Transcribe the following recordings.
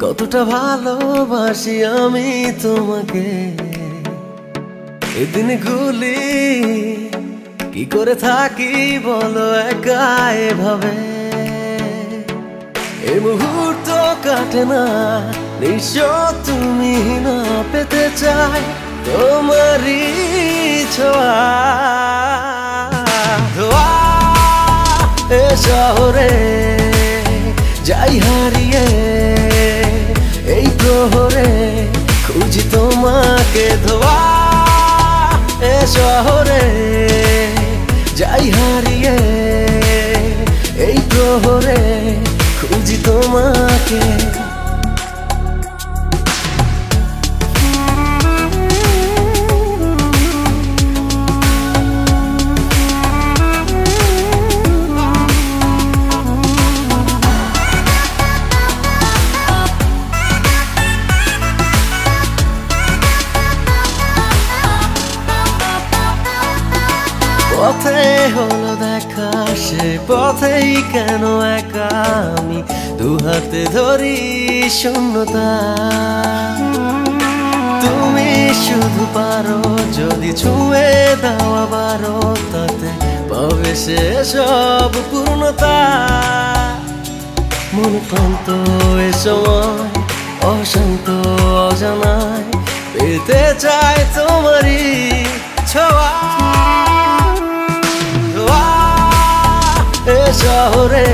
কতটা ভালোবাসি আমি তোমাকে। এদিন গুলি কি করে থাকি বলো একা এভাবে। এই মুহূর্ত কাটে না নিশ্চয় তুমি না পেতে চাই তোমারই ছোঁয়া। ধোয়া এ শহরে যাই হারিয়ে এই প্রহরে খুঁজি তোমাকে। ধোয়া এ শহরে যাই হারিয়ে এই প্রহরে খুঁজি তোমাকে। পথে হলো দেখা সে পথেই কেন একা আমি দুহাতে ধরি শূন্যতা। তুমি শুধু পারো যদি ছুঁয়ে দাও আবারও তাতে পাবে সে সব পূর্ণতা। মন ক্লান্ত এ সময় অশান্ত অজানায় পেতে চায় তোমারই ছোঁয়া। এ শহরে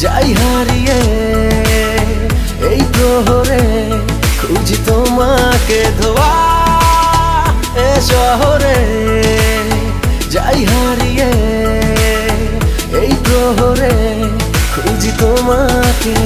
যাই হারিয়ে এই প্রহরে খুঁজি তোমাকে। ধোয়া এ শহরে যাই হারিয়ে এই প্রহরে খুঁজি তোমাকে।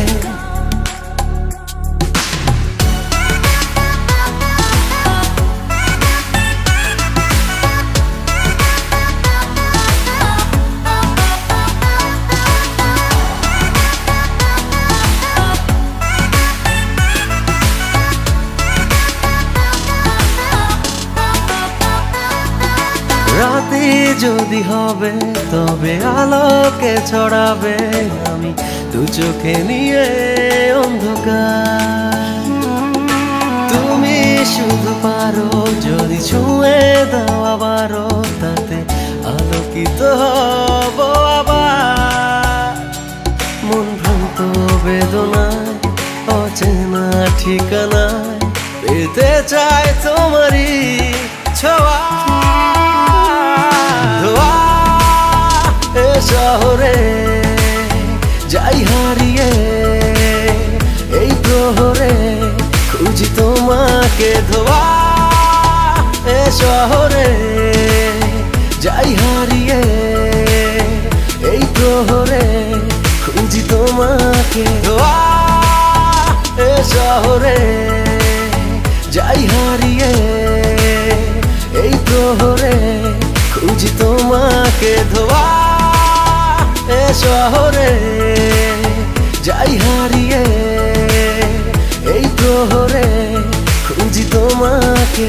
রাতে যদি হবে তবে আলোকে ছড়াবে আমি দু চোখে নিয়ে অন্ধকার। তুমি শুধু পারো যদি ছুঁয়ে দাও আবারও তাতে আলোকিত হব আবার। মন ভ্রান্ত বেদনায় অচেনা ঠিকানায় পেতে চায় তোমারই ছোঁয়া। শহরে যাই হারিয়ে এই প্রহরে খুঁজি তোমাকে। ধোয়া এ শহরে যাই হারিয়ে এই প্রহরে খুঁজি তোমাকে। ধোয়া এ শহরে যাই হারিয়ে এই প্রহরে খুঁজি তোমাকে। ধোয়া এ শহরে যাই হারিয়ে এই প্রহরে খুঁজি তোমাকে।